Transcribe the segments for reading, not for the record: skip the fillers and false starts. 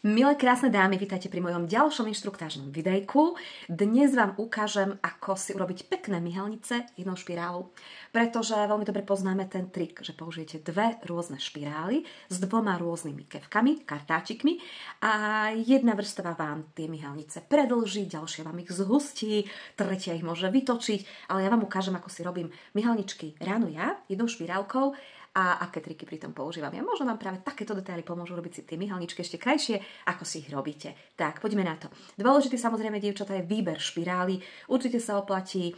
Milé krásne dámy, vítajte pri mojom ďalšom inštruktážnom videjku. Dnes vám ukážem, ako si urobiť pekné myhalnice jednou špirálu, pretože veľmi dobre poznáme ten trik, že použijete dve rôzne špirály s dvoma rôznymi kefkami, kartáčikmi a jedna vrstva vám tie myhalnice predĺží, ďalšia vám ich zhustí, tretia ich môže vytočiť, ale ja vám ukážem, ako si robím myhalničky ráno ja, jednou špirálkou, a aké triky pri tom používam. Ja možno vám práve takéto detaily pomôžu robiť si tie myhalničky ešte krajšie, ako si ich robíte. Tak, poďme na to. Dôležitý samozrejme, dievčatá, je výber špirály. Určite sa oplatí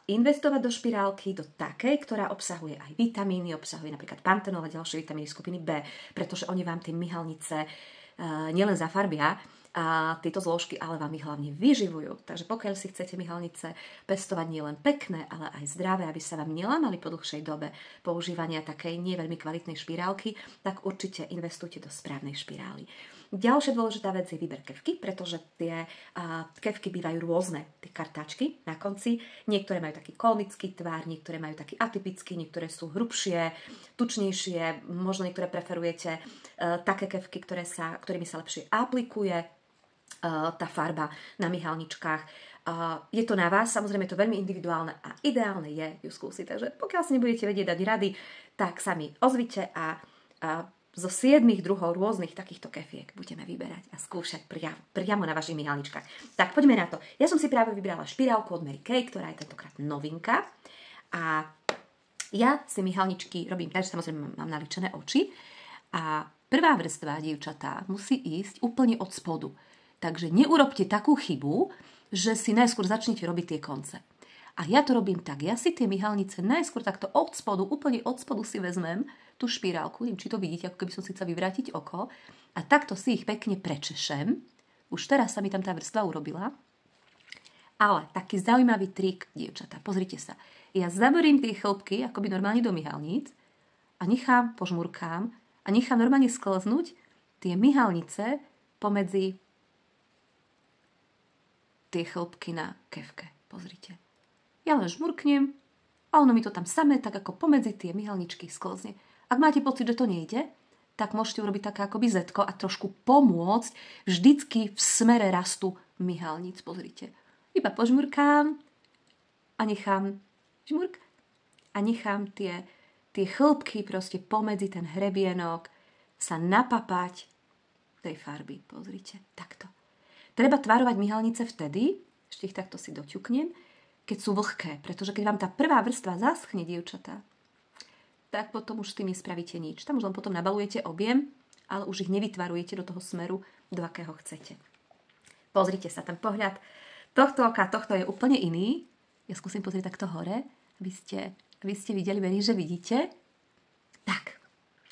investovať do špirálky, do takej, ktorá obsahuje aj vitamíny, obsahuje napríklad pantenol a ďalšie vitamíny skupiny B, pretože oni vám tie myhalnice nielen zafarbia, a tieto zložky, ale vám ich hlavne vyživujú. Takže pokiaľ si chcete myhalnice pestovať nielen pekné, ale aj zdravé, aby sa vám nelámali po dlhšej dobe používania takej nie veľmi kvalitnej špirálky, tak určite investujte do správnej špirály. Ďalšia dôležitá vec je výber kefky, pretože tie kefky bývajú rôzne, tie kartáčky na konci. Niektoré majú taký konický tvar, niektoré majú taký atypický, niektoré sú hrubšie, tučnejšie, možno niektoré preferujete také kefky, ktorými sa lepšie aplikuje tá farba na myhalničkách. Je to na vás, samozrejme je to veľmi individuálne a ideálne je ju skúsiť. Takže pokiaľ si nebudete vedieť dať rady, tak sa mi ozvite a zo 7 druhov rôznych takýchto kefiek budeme vyberať a skúšať priamo na vašich myhalničkách. Tak poďme na to. Ja som si práve vybrala špirálku od Mary Kay, ktorá je tentokrát novinka. A ja si myhalničky robím, takže samozrejme mám naličené oči. A prvá vrstva, dievčatá, musí ísť úplne od spodu. Takže neurobte takú chybu, že si najskôr začnete robiť tie konce. A ja to robím tak, ja si tie myhalnice najskôr takto od spodu, úplne od spodu si vezmem tú špirálku, neviem, či to vidíte, ako keby som si chcela vyvrátiť oko, a takto si ich pekne prečešem. Už teraz sa mi tam tá vrstva urobila. Ale taký zaujímavý trik, dievčatá, pozrite sa. Ja zaborím tie chlopky, akoby normálne do myhalníc a požmurkám a nechám normálne sklznúť tie myhalnice pomedzi tie chlopky na kefke. Pozrite. Ja len žmurknem a ono mi to tam samé tak ako pomedzi tie myhalničky sklzne. Ak máte pocit, že to nejde, tak môžete urobiť také akoby zetko a trošku pomôcť vždycky v smere rastu myhalníc. Pozrite. Iba požmurkám a nechám žmurk a nechám tie chlopky proste pomedzi ten hrebienok sa napapať tej farby. Pozrite. Takto. Treba tvarovať myhalnice vtedy, ešte ich takto si doťuknem, keď sú vlhké, pretože keď vám tá prvá vrstva zaschne, dievčatá, tak potom už s tým nespravíte nič. Tam už len potom nabalujete objem, ale už ich nevytvarujete do toho smeru, do akého chcete. Pozrite sa, ten pohľad tohto oka, tohto je úplne iný. Ja skúsim pozrieť takto hore, aby ste videli, verím, že vidíte. Tak.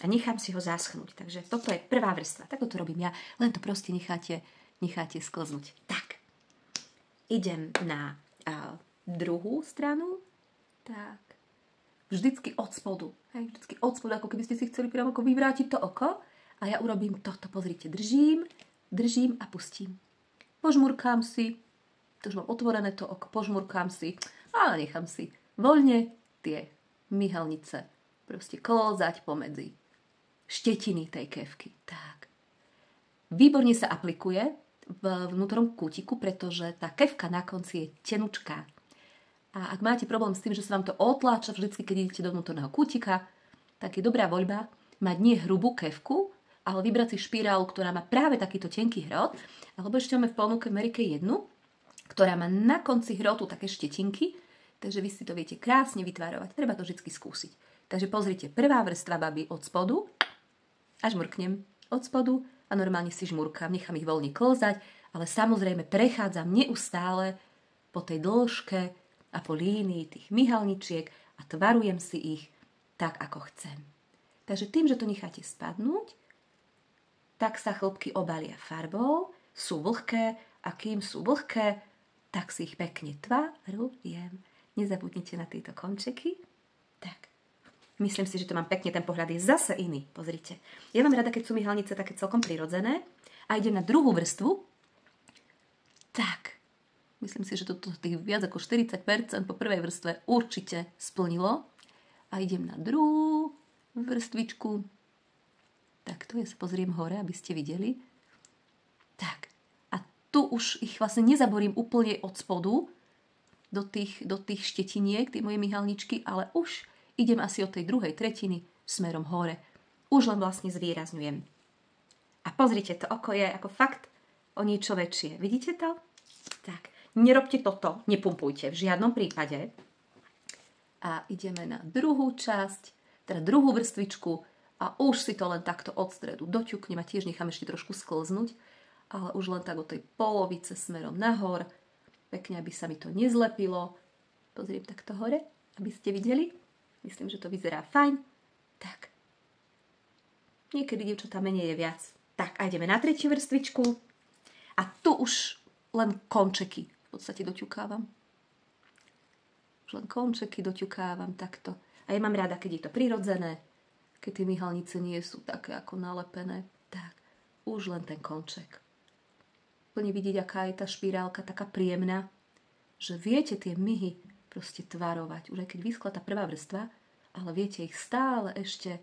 A nechám si ho zaschnúť. Takže toto je prvá vrstva. Takto to robím ja. Len to proste necháte sklznúť. Tak. Idem na druhú stranu. Tak. Vždycky od spodu. Hej, vždycky od spodu, ako keby ste si chceli priamo ako vyvrátiť to oko. A ja urobím toto. Pozrite, držím a pustím. Požmurkám si. To už mám otvorené to oko. Požmurkám si. A nechám si voľne tie myhalnice proste klzať pomedzi štetiny tej kefky. Tak. Výborne sa aplikuje v vnútornom kútiku, pretože tá kefka na konci je tenučká. A ak máte problém s tým, že sa vám to otláča vždycky, keď idete do vnútorného kútika, tak je dobrá voľba mať nie hrubú kefku, ale vybrať si špirálu, ktorá má práve takýto tenký hrot, alebo ešte máme v ponuke Mary Kay jednu, ktorá má na konci hrotu také štetinky, takže vy si to viete krásne vytvárovať. Treba to vždy skúsiť. Takže pozrite, prvá vrstva baby od spodu, až mrknem od spodu, a normálne si žmurkám, nechám ich voľne klzať, ale samozrejme prechádzam neustále po tej dĺžke a po línii tých myhalničiek a tvarujem si ich tak, ako chcem. Takže tým, že to necháte spadnúť, tak sa chlopky obalia farbou, sú vlhké a kým sú vlhké, tak si ich pekne tvarujem. Nezabudnite na tieto končeky. Tak. Myslím si, že to mám pekne, ten pohľad je zase iný. Pozrite. Ja mám rada, keď sú myhalnice také celkom prirodzené. A idem na druhú vrstvu. Tak. Myslím si, že toto tých viac ako 40% po prvej vrstve určite splnilo. A idem na druhú vrstvičku. Tak to ja sa pozriem hore, aby ste videli. tu už ich vlastne nezaborím úplne od spodu do tých štetiniek, tie moje myhalničky, ale už idem asi od tej druhej tretiny smerom hore. Už len vlastne zvýrazňujem. A pozrite, to oko je ako fakt o niečo väčšie. Vidíte to? Tak, nerobte toto, nepumpujte v žiadnom prípade. A ideme na druhú časť, teda druhú vrstvičku a už si to len takto od stredu doťuknem a tiež nechám ešte trošku sklznúť, ale už len tak od tej polovice smerom nahor, pekne, aby sa mi to nezlepilo. Pozriem takto hore, aby ste videli. Myslím, že to vyzerá fajn. Tak. Niekedy, dievčatá, menej je viac. Tak, a ideme na tretiu vrstvičku. A tu už len končeky v podstate doťukávam. Už len končeky doťukávam takto. A ja mám rada, keď je to prirodzené, keď tie myhalnice nie sú také ako nalepené. Tak, už len ten konček. Plne vidieť, aká je tá špirálka taká príjemná, že viete tie myhy proste tvarovať. Už aj keď vyschla tá prvá vrstva, ale viete ich stále ešte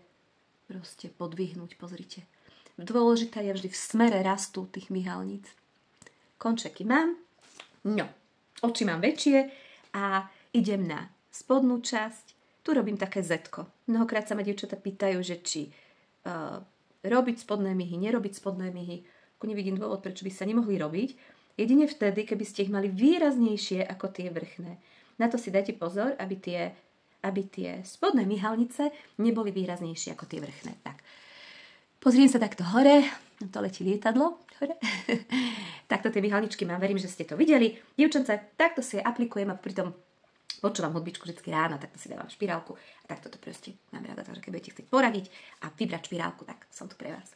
proste podvihnúť. Pozrite. Dôležité je vždy v smere rastu tých myhalníc. Končeky mám. No, oči mám väčšie a idem na spodnú časť. Tu robím také zetko. Mnohokrát sa ma dievčatá pýtajú, že či robiť spodné myhy, nerobiť spodné myhy. Nevidím dôvod, prečo by sa nemohli robiť. Jedine vtedy, keby ste ich mali výraznejšie ako tie vrchné. Na to si dajte pozor, aby tie spodné myhalnice neboli výraznejšie ako tie vrchné. Tak. Pozriem sa takto hore. To letí lietadlo. Hore. Takto tie myhalničky mám. Verím, že ste to videli. Dievčence, takto si je aplikujem a pritom počúvam hudbičku vždy ráno, takto si dávam špirálku. A takto to proste mám rada. Takže keď budete chcieť poradiť a vybrať špirálku, tak som tu pre vás.